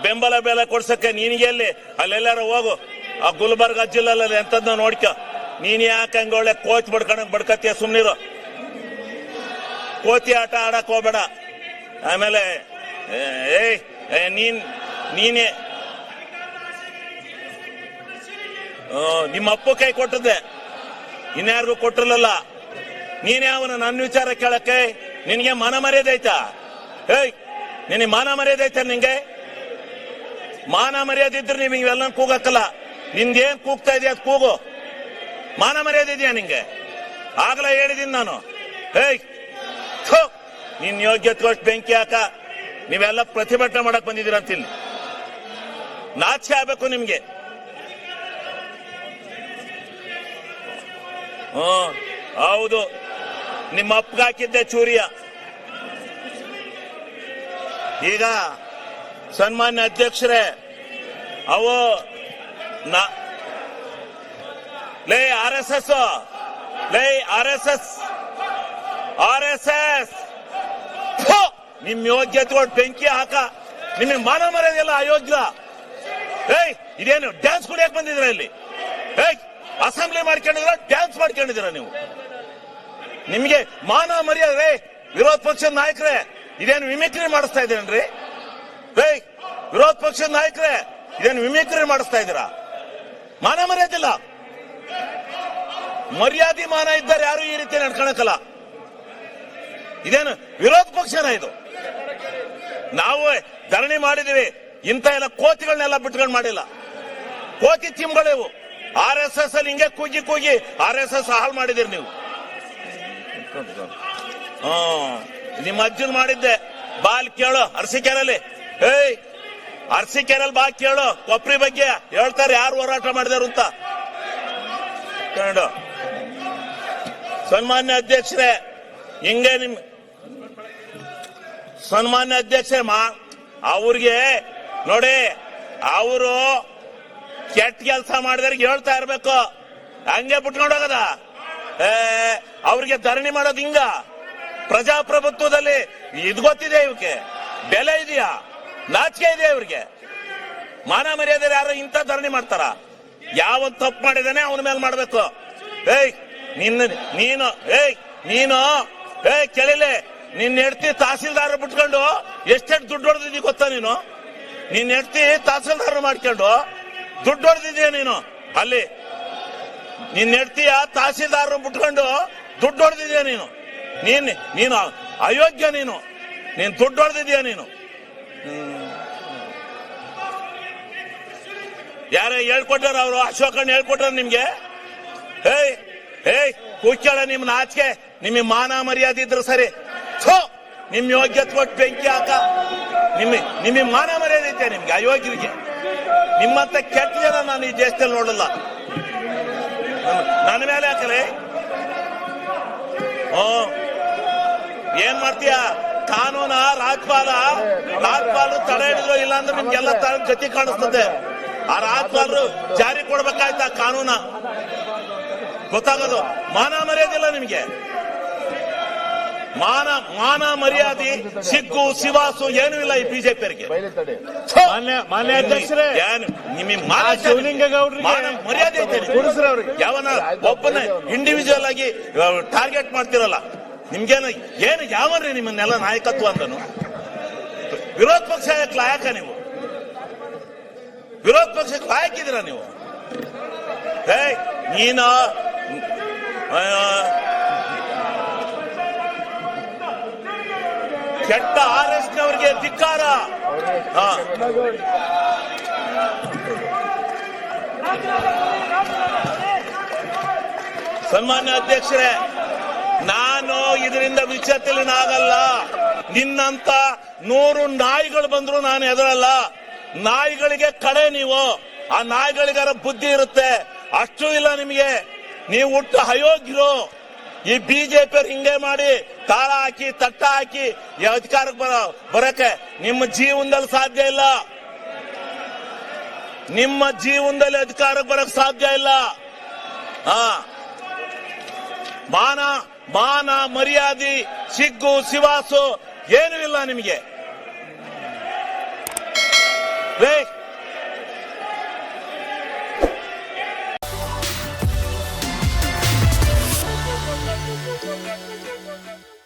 ಬೆಂಬಲ ಬೆಲೆ ಕೊಡ್ಸಕ್ಕೆ ನಿನಗೆ ಎಲ್ಲಿ ಅಲ್ಲೆಲ್ಲಾರ ಹೋಗು. ಆ ಗುಲ್ಬರ್ಗ ಜಿಲ್ಲೆಲ್ಲ ಎಂತದ್ನ ನೋಡ್ಕ. ನೀನ್ ಯಾಕೆ ಹಂಗ ಒಳ್ಳೆ ಕೋಚ್ ಬಡ್ಕತ್ತೀಯ? ಸುಮ್ನಿರು. ಕೋತಿ ಆಟ ಆಡಕ್ ಹೋಗ್ಬೇಡ. ಆಮೇಲೆ ನೀನೇ ನಿಮ್ಮ ಅಪ್ಪು ಕೈ ಕೊಟ್ಟದ್ದೆ, ಇನ್ಯಾರಿಗೂ ಕೊಟ್ಟಿರಲಿಲ್ಲ. ನೀನೇ ಅವನು ನನ್ನ ವಿಚಾರ ಕೇಳಕ್ಕೆ ನಿನ್ಗೆ ಮಾನ ಮರ್ಯಾದೆ ಐತಾ? ನಿನಗೆ ಮಾನ ಮರ್ಯಾದೆ ಐತ? ನಿಂಗೆ ಮಾನ ಮರ್ಯಾದೆ ಇದ್ರೆ ನೀವು ಇವೆಲ್ಲ ಕೂಗಕ್ಕಲ್ಲ. ನಿನ್ಗೇನ್ ಕೂಗ್ತಾ ಇದೆಯಾ ಅದು ಕೂಗು. ಮಾನ ಮರ್ಯಾದೆ ಇದೆಯಾ ನಿಂಗೆ? ಆಗ್ಲೇ ಹೇಳಿದೀನಿ ನಾನು. ನಿನ್ ಯೋಗ್ಯತೆ ಅಷ್ಟು ಬೆಂಕಿ ಹಾಕ. ನೀವೆಲ್ಲ ಪ್ರತಿಭಟನೆ ಮಾಡಕ್ ಬಂದಿದ್ದೀರ ಅಂತಿಲ್ಲಿ. ನಾಚಿಕೆ ಆಗ್ಬೇಕು ನಿಮ್ಗೆ. ಹೌದು, ನಿಮ್ಮ ಅಪ್ಪಗೆ ಹಾಕಿದ್ದೆ ಚೂರಿಯ. ಈಗ ಸನ್ಮಾನ್ಯ ಅಧ್ಯಕ್ಷರೇ, ಅವು ಲೇ RSS ನಿಮ್ ಯೋಗ್ಯತೆ ಬೆಂಕಿ ಹಾಕ. ನಿಮಗೆ ಮಾನ ಮರ್ಯಾದೆಲ್ಲ ಅಯೋಗ್ಯ. ಇದೇನು ಡ್ಯಾನ್ಸ್ ಕುಡಿಯಕ್ ಬಂದಿದ್ರ ಇಲ್ಲಿ? ಅಸೆಂಬ್ಲಿ ಮಾಡ್ಕೊಂಡಿದ್ರ, ಡ್ಯಾನ್ಸ್ ಮಾಡ್ಕೊಂಡಿದ್ದೀರ ನೀವು? ನಿಮ್ಗೆ ಮಾನ ಮರ್ಯಾದೆ? ವಿರೋಧ ಪಕ್ಷದ ನಾಯಕರೇ, ಇದೇನು ಮಿಮಿಕ್ರಿ ಮಾಡಿಸ್ತಾ ಇದ್ದೀರೇನ್ರಿ? ವಿರೋಧ ಪಕ್ಷದ ನಾಯಕರೇ, ಇದೇನು ಮಿಮಿಕ್ರಿ ಮಾಡಿಸ್ತಾ ಇದ್ದೀರಾ? ಮಾನ ಮರ್ಯಾದಿಲ್ಲ. ಮರ್ಯಾದೆ ಮಾನ ಇದ್ದಾರೆ ಯಾರು ಈ ರೀತಿ ನಡ್ಕೊಳಕಲ್ಲ. ಇದೇನು ವಿರೋಧ ಪಕ್ಷನ ಇದು? ನಾವು ಧರಣಿ ಮಾಡಿದೀವಿ. ಇಂಥ ಎಲ್ಲ ಕೋತಿಗಳನ್ನೆಲ್ಲ ಬಿಟ್ಕೊಂಡು ಮಾಡಿಲ್ಲ. ಕೋತಿ ಚಿಮ್ಗಳಿವು. RSS ಅಲ್ಲಿ ಹಿಂಗೆ ಕೂಗಿ RSS ಹಾಳು ಮಾಡಿದಿರಿ ನೀವು. ನಿಮ್ಮ ಅಜ್ಜನ್ ಮಾಡಿದ್ದೆ. ಬಾಲ್ ಕೇಳು ಅರಸೀಕೆರೆಯಲ್ಲಿ. ಅರಸೀಕೆರೆಯಲ್ಲಿ ಬಾ ಕೇಳು. ಕೊಪ್ರಿ ಬಗ್ಗೆ ಹೇಳ್ತಾರೆ ಯಾರು ಹೋರಾಟ ಮಾಡಿದಾರು ಅಂತ. ಸನ್ಮಾನ್ಯ ಅಧ್ಯಕ್ಷರೇ, ಹಿಂಗೆ ನಿಮ್ ಸನ್ಮಾನ್ಯ ಅಧ್ಯಕ್ಷರೇ, ಅವ್ರಿಗೆ ನೋಡಿ, ಅವರು ಕೆಟ್ಟ ಕೆಲಸ ಮಾಡಿದವ್ರಿಗೆ ಹೇಳ್ತಾ ಇರ್ಬೇಕು. ಹಂಗೆ ಬಿಟ್ಕೊಂಡು ಹೋಗದ? ಅವ್ರಿಗೆ ಧರಣಿ ಮಾಡೋದು ಹಿಂಗ? ಪ್ರಜಾಪ್ರಭುತ್ವದಲ್ಲಿ ಇದು ಗೊತ್ತಿದೆ ಇವಕ್ಕೆ? ಬೆಲೆ ಇದೆಯಾ? ನಾಚಿಕೆ ಇದೆಯಾ ಇವ್ರಿಗೆ? ಮಾನ ಮರ್ಯಾದೆ ಯಾರು ಇಂಥ ಧರಣಿ ಮಾಡ್ತಾರ? ಯಾವ ತಪ್ಪು ಮಾಡಿದಾನೆ ಅವನ ಮೇಲೆ ಮಾಡ್ಬೇಕು. ನೀನು ಕೇಳಿಲೆ, ನಿನ್ನ ಹೆಂಡತಿ ತಹಸೀಲ್ದಾರ್ ಬಿಟ್ಕೊಂಡು ಎಷ್ಟೆಷ್ಟು ದುಡ್ಡು ಹೊಡೆದಿದ್ದೀ ಗೊತ್ತಾ ನೀನು? ನಿನ್ನ ಹೆಂಡತಿ ತಹಸೀಲ್ದಾರ್ ಮಾಡ್ಕೊಂಡು ದುಡ್ಡು ಹೊಡೆದಿದ್ದೀಯ ನೀನು. ಅಲ್ಲಿ ನಿನ್ನ ಹೆಂಡತಿಯ ತಹಸೀಲ್ದಾರ್ ಬಿಟ್ಕೊಂಡು ದುಡ್ಡು ಹೊಡೆದಿದ್ದೀಯ ನೀನು. ನೀನು ಅಯೋಗ್ಯ. ನೀನು ದುಡ್ಡು ಹೊಡೆದಿದ್ದೀಯ ನೀನು. ಯಾರೇ ಹೇಳ್ಕೊಟ್ಟಾರ? ಅವರು ಅಶೋಕಣ್ಣ ಹೇಳ್ಕೊಟ್ಟಾರ ನಿಮ್ಗೆ? ಕೂಕ್ಯಾಳ ನಿಮ್ ನಾಚಿಕೆ. ನಿಮಗೆ ಮಾನ ಮರ್ಯಾದೆ ಇದ್ರೆ ಸರಿ. ನಿಮ್ ಯೋಗ್ಯತೆ ಕೊಟ್ಟು ಬೆಂಕಿ ಹಾಕ. ನಿಮಗೆ ಮಾನ ಮರ್ಯಾದೆ ಐತೆ ನಿಮ್ಗೆ? ಅಯೋಗ್ಯರಿಗೆ ನಿಮ್ಮಂತ ಕೆಟ್ಟ ಜನ ನಾನು ಈ ದೇಶದಲ್ಲಿ ನೋಡಲ್ಲ. ನನ್ನ ಮೇಲೆ ಹಾಕಲೇ ಏನ್ ಮಾಡ್ತೀಯ? ಕಾನೂನ ರಾಜ್ಪಾಲರು ತಡೆ ಹಿಡಿದ್ರು, ಇಲ್ಲಾಂದ್ರೆ ನಿಮ್ಗೆಲ್ಲ ಗತಿ ಕಾಣಿಸ್ತದೆ. ಆ ರಾಜ್ಪಾಲರು ಜಾರಿ ಕೊಡ್ಬೇಕಾಯ್ತ ಕಾನೂನ? ಗೊತ್ತಾಗೋದು. ಮಾನ ಮರ್ಯಾದಿಲ್ಲ ನಿಮ್ಗೆ. ಮಾನ ಮರ್ಯಾದೆ, ಸಿಗ್ಗು ಸಿವಾಸು ಏನೂ ಇಲ್ಲ ಈ ಬಿಜೆಪಿಯವರಿಗೆ. ಮಾನ್ಯ ಅಧ್ಯಕ್ಷರೇ, ನಿಮಗೆ ಮರ್ಯಾದೆ ಐತೆ? ಯಾವನ ಒಬ್ಬನ ಇಂಡಿವಿಜುವಲ್ ಆಗಿ ಟಾರ್ಗೆಟ್ ಮಾಡ್ತಿರಲ್ಲ. ನಿಮ್ಗೇನು ಯಾವನ್ರಿ ನಿಮ್ಮನ್ನೆಲ್ಲ ನಾಯಕತ್ವ ಅಂತನು? ವಿರೋಧ ಪಕ್ಷ ಲಾಯಕ ನೀವು? ವಿರೋಧ ಪಕ್ಷಕ್ಕೆ ಲಾಯಕಿದ್ದೀರಾ ನೀವು? ನೀನು ಕೆಟ್ಟ RSSನವರಿಗೆ ಧಿಕ್ಕಾರ. ಸನ್ಮಾನ್ಯ ಅಧ್ಯಕ್ಷರೇ, ನಾನು ಇದರಿಂದ ವಿಚಲಿತನಾಗಲ್ಲ. ನಿನ್ನಂತ 100 ನಾಯಿಗಳು ಬಂದ್ರು ನಾನು ಎದುರಲ್ಲ. ನಾಯಿಗಳಿಗೆ ಕಡೆ ನೀವು. ಆ ನಾಯಿಗಳಿಗಾರ ಬುದ್ಧಿ ಇರುತ್ತೆ, ಅಷ್ಟು ಇಲ್ಲ ನಿಮಗೆ. ನೀವು ಹುಟ್ಟು ಅಯೋಗ್ಯರು. ಈ ಬಿಜೆಪಿಯವ್ರು ಹಿಂಗೆ ಮಾಡಿ ತಾಳ ಹಾಕಿ ತಟ್ಟ ಹಾಕಿ ಅಧಿಕಾರಕ್ಕೆ ಬರಕ್ಕೆ ನಿಮ್ಮ ಜೀವನದಲ್ಲಿ ಸಾಧ್ಯ ಇಲ್ಲ. ನಿಮ್ಮ ಜೀವನದಲ್ಲಿ ಅಧಿಕಾರಕ್ಕೆ ಬರಕ್ ಸಾಧ್ಯ ಇಲ್ಲ. ಮಾನ ಮರ್ಯಾದೆ, ಸಿಗ್ಗು ಸಿವಾಸು ಏನೂ ಇಲ್ಲ ನಿಮಗೆ. ರೇ